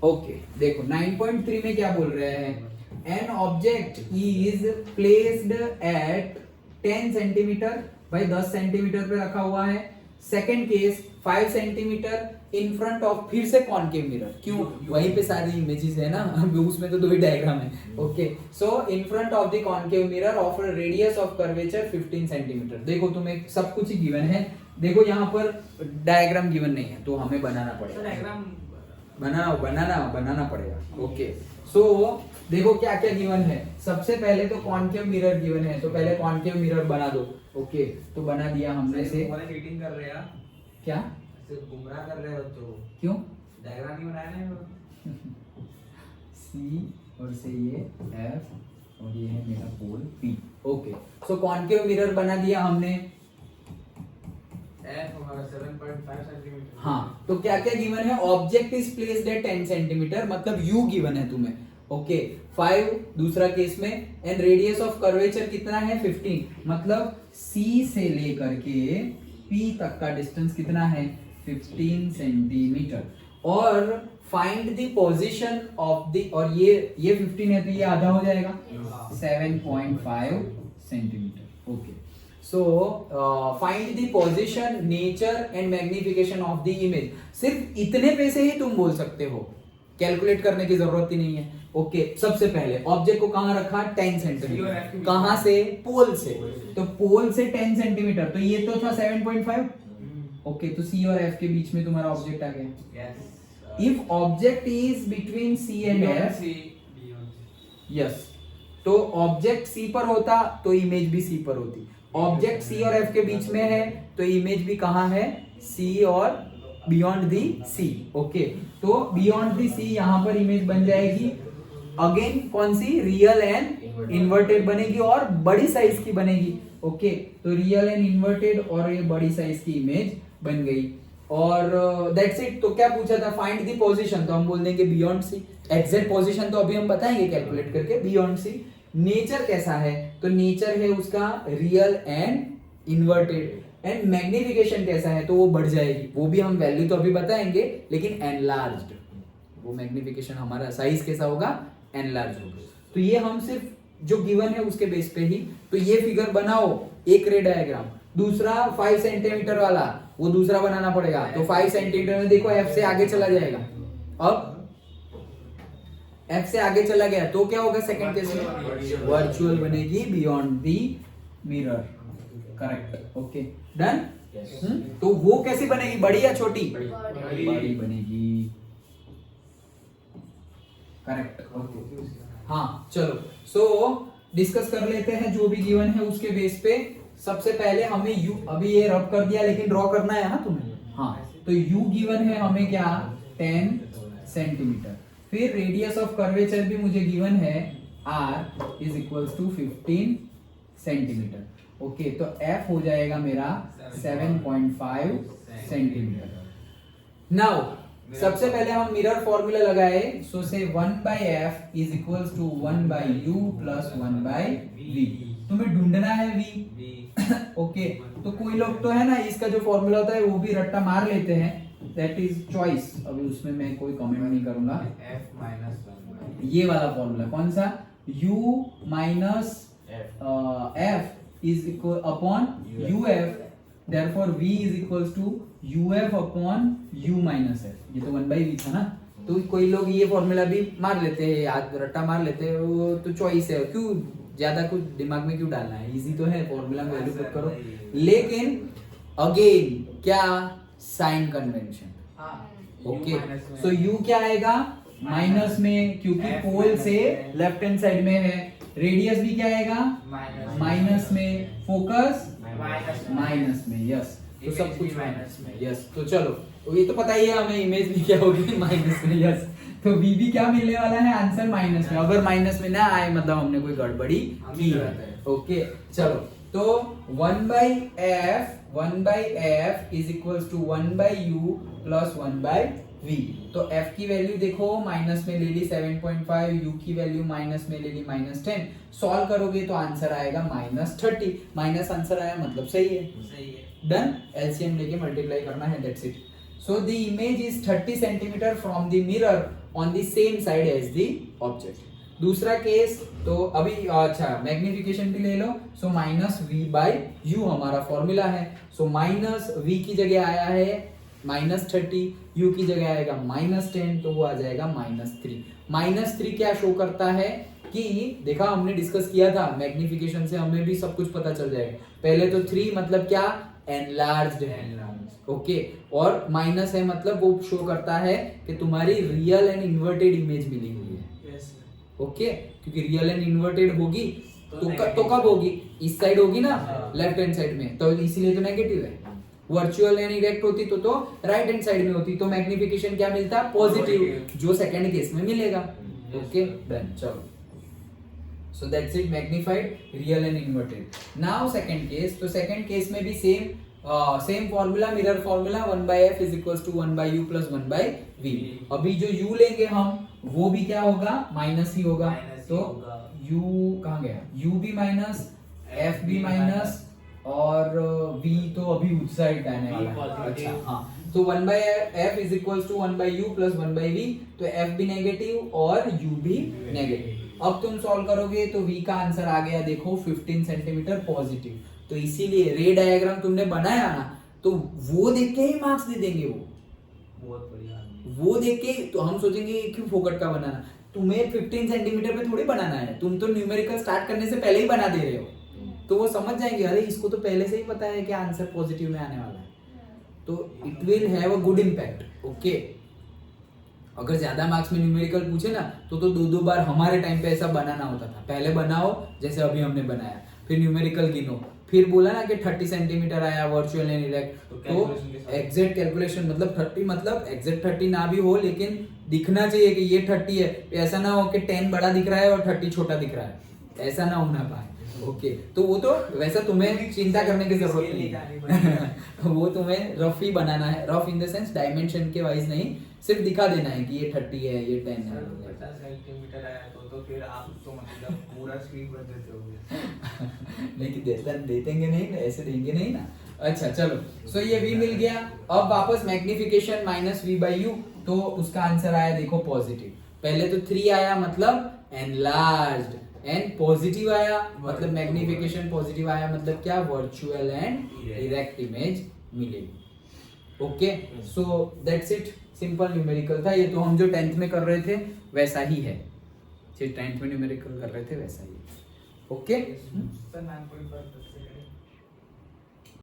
Okay देखो 9.3 में क्या बोल रहे हैं, an object is placed at 10 centimetre, भाई 10 सेंटीमीटर पे रखा हुआ है। Second case 5 centimetre in front of, फिर से कॉनकेव मिरर, क्यों वहीं पे सारी इमेजेस है ना, उसमें तो दो ही डायग्राम है। Okay so in front of the concave mirror of radius of curvature 15 centimetre. देखो तुम्हें सब कुछ ही गिवन है, देखो यहाँ पर डायग्राम गिवन नहीं है तो हमें बनाना पड़ेगा, डायग्राम बनाना पड़ेगा। ओके सो देखो क्या क्या गिवन है। सबसे पहले तो कॉनकेव मिरर गिवन है, तो पहले कॉनकेव मिरर बना दो। ओके तो बना दिया हमने से। चीटिंग कर रहे हैं, क्या सिर्फ गुमराह कर रहे हैं बच्चों को, क्यों? डायग्राम नहीं बनाया ना। सी और से ये एफ और ये है मेरा pole p. Okay so concave mirror बना दिया हमने। एफ हमारा 7.5 सेंटीमीटर। हाँ तो क्या क्या गिवन है, object is placed at 10 centimetre, मतलब यू गिवन है तुम्हें। ओके 5 दूसरा केस में, एंड रेडियस ऑफ कर्वेचर कितना है 15, मतलब सी से लेकर के पी तक का डिस्टेंस कितना है 15 सेंटीमीटर। और find the position of the, और ये 15 है तो ये आधा हो जाएगा 7.5 centimetre. Okay so find the position, nature and magnification of the image. सिर्फ इतने पे से ही तुम बोल सकते हो, कैलकुलेट करने की जरूरत ही नहीं है। ओके सबसे पहले ऑब्जेक्ट को कहां रखा 10 सेंटीमीटर, कहां से, पोल से, तो पोल से 10 सेंटीमीटर, तो ये तो था 7.5। ओके तो सी और एफ के बीच में तुम्हारा ऑब्जेक्ट आ गया। If object is between c and f, yes, तो ऑब्जेक्ट सी पर होता तो इमेज भी सी पर होती। ऑब्जेक्ट सी और एफ के बीच में है तो इमेज भी कहां है, सी और बियॉन्ड दी सी। ओके तो बियॉन्ड दी सी यहां पर इमेज बन जाएगी। अगेन कौन सी, रियल एंड इन्वर्टेड बनेगी और बड़ी साइज की बनेगी। ओके तो रियल एंड इन्वर्टेड और ये बड़ी साइज की इमेज बन गई। और दैट्स इट। तो क्या पूछा था, फाइंड द पोजीशन, तो हम बोल देंगे बियॉन्ड सी। एग्जैक्ट पोजीशन तो अभी हम बताएंगे कैलकुलेट करके, बियॉन्ड सी। नेचर कैसा है, तो नेचर है उसका real and inverted. And magnification कैसा है, तो वो बढ़ जाएगी, वो भी हम वैल्यू तो अभी बताएंगे, लेकिन एनलार्ज्ड, वो मैग्निफिकेशन हमारा साइज कैसा होगा, एनलार्ज होगा। तो ये हम सिर्फ जो गिवन है उसके बेस पे ही, तो ये फिगर बनाओ, एक रे डायग्राम। दूसरा 5 सेंटीमीटर वाला, वो दूसरा बनाना पड़ेगा। तो 5 सेंटीमीटर में देखो एफ से आगे चला जाएगा, अब एफ से आगे चला गया तो क्या होगा सेकंड केस में, वर्चुअल बनेगी beyond the mirror. Correct, okay done. तो वो कैसी बनेगी, बड़ी या छोटी, बड़ी बनेगी। करेक्ट, ओके हाँ चलो सो डिस्कस कर लेते हैं जो भी गिवन है उसके बेस पे। सबसे पहले हमें यू, अभी ये रब कर दिया लेकिन ड्रॉ करना है हाँ तुम्हें। हाँ तो यू गिवन है हमें क्या 10 सेंटीमीटर। फिर रेडियस ऑफ कर्वेचर भी मुझे गिवन है r is equals to 15 centimetre. Okay तो f हो जाएगा मेरा 7.5 सेंटीमीटर। नाउ सबसे पहले हम मिरर फॉर्मूला लगाए, सो से 1/f is equals to 1/u plus 1/v। तुम्हें ढूंढना है v। ओके तो कोई लोग तो है ना इसका जो फॉर्मूला होता है वो भी रट्टा मार लेते हैं, दैट इज चॉइस, अभी उसमें मैं कोई कमेंट नहीं करूंगा। f माइनस 1 ये वाला फॉर्मूला कौन सा, u minus f is equal upon uf, therefore v is equals to uf upon u minus f। ये तो 1/v था ना, तो कोई लोग ये फॉर्मूला भी मार लेते हैं, याद रट्टा मार लेते हैं, वो तो चॉइस है, क्यों ज्यादा कुछ दिमाग में क्यों डालना है, इजी तो है, फॉर्मूला में वैल्यू पुट करो। लेकिन अगेन क्या, sign convention. Okay so u क्या आएगा माइनस में, क्योंकि पोल से लेफ्ट हैंड साइड में है। रेडियस भी क्या आएगा माइनस में, फोकस माइनस में, यस तो सब कुछ माइनस में, यस। तो चलो ये तो पता ही है हमें, इमेज भी क्या होगी माइनस में, यस। तो v भी क्या मिलने वाला है, आंसर माइनस में। अगर माइनस में ना आए मतलब हमने कोई गड़बड़ी की है। ओके चलो तो 1/f is equals to 1/u plus 1/v। तो f की वैल्यू देखो माइनस में ले ली 7.5, u की वैल्यू माइनस में ले ली -10। सॉल्व करोगे तो आंसर आएगा -30। माइनस आंसर आया मतलब सही है, सही है। डन। एलसीएम लेके मल्टीप्लाई करना है, that's it. So the image is 30 centimeter from the mirror on the same side as the object. दूसरा केस तो अभी अच्छा मैग्निफिकेशन भी ले लो. So minus v by u हमारा फॉर्मूला है. सो माइनस वी की जगह आया है -30, यू की जगह आएगा -10, तो वो आ जाएगा -3. -3 क्या शो करता है कि देखा हमने डिस्कस किया था मैग्निफिकेशन से हमें भी सब कुछ पता चल जाएगा. पहले तो 3 मतलब क्या एनलार्ज्ड है. ओके और माइनस है मतलब वो शो करता है कि तुम्हारी रियल एंड इन्वर्टेड इमेज मिली हुई है. ओके क्योंकि रियल एंड इन्वर्टेड होगी तो कब होगी? इस साइड होगी ना, लेफ्ट हैंड साइड में, तो इसीलिए तो नेगेटिव है. वर्चुअल एंड इरेक्ट होती तो राइट हैंड साइड में होती, तो मैग्निफिकेशन क्या मिलता? पॉजिटिव, जो सेकंड केस में मिलेगा. Okay done. चलो so that's it, magnified, real and inverted. Now second case, तो second case में भी same formula, mirror formula, 1/f is equals to 1/u plus 1/v. अभी जो u लेंगे हम वो भी क्या होगा? माइनस ही होगा. तो u कहाँ गया? u भी माइनस, f भी माइनस और v तो अभी उस साइड आने वाला है. अच्छा हाँ, तो 1/f is equals to 1/u plus 1/v. तो f भी नेगेटिव और u भी नेगेटिव. अब तुम सॉल्व करोगे तो v का आंसर आ गया देखो 15 सेंटीमीटर पॉजिटिव. तो इसीलिए रे डायग्राम तुमने बनाया ना, तो वो देख के ही मार्क्स दे देंगे. बहुत बढ़िया. वो देख के तो हम सोचेंगे क्यों फोकट का बनाना. तुम्हें 15 सेंटीमीटर पे थोड़ी बनाना है, तुम तो न्यूमेरिकल स्टार्ट करने से पहले ही बना दे रहे हो. तो वो समझ जाएंगे अरे इसको तो पहले से ही पता है कि आंसर पॉजिटिव में आने वाला है. तो it will have a good impact. Okay अगर ज्यादा मार्क्स में न्यूमेरिकल पूछे ना तो दो बार हमारे टाइम पे ऐसा बनाना होता था. पहले बनाओ जैसे अभी हमने बनाया, फिर न्यूमेरिकल गिनो, फिर बोला ना कि 30 सेंटीमीटर आया वर्चुअल एंड इरेक्ट, तो एग्जैक्ट कैलकुलेशन मतलब 30 मतलब एग्जैक्ट 30 ना भी हो लेकिन दिखना चाहिए कि ये 30 है. ऐसा ना हो कि 10 बड़ा दिख रहा है और 30 छोटा दिख रहा है, ऐसा ना होना पाए. ओके तो वो तो वैसा तुम्हें चिंता करने की जरूरत नहीं है. वो तुम्हें रफ ही बनाना है. Rough in the sense dimension के वाइज नहीं, सिर्फ दिखा देना है कि ये 30 है ये 10 है. 50 सेंटीमीटर आया तो फिर आप तो मतलब पूरा स्क्रीन भर देते होगे. लेकिन देंगे नहीं ना, ऐसे देंगे नहीं ना. अच्छा चलो सो ये v मिल गया. अब वापस मैग्निफिकेशन -v/u, तो उसका आंसर आया देखो पॉजिटिव. पहले तो 3 आया मतलब एनलार्ज्ड, एंड पॉजिटिव आया मतलब मैग्निफिकेशन पॉजिटिव आया मतलब क्या? वर्चुअल एंड इरेक्ट इमेज मिलेगी. Okay so that's it. Simple numerical था ये. तो हम जो 10th में कर रहे थे वैसा ही है, जो 10th में न्यूमेरिकल कर रहे थे वैसा ही. ओके 9.5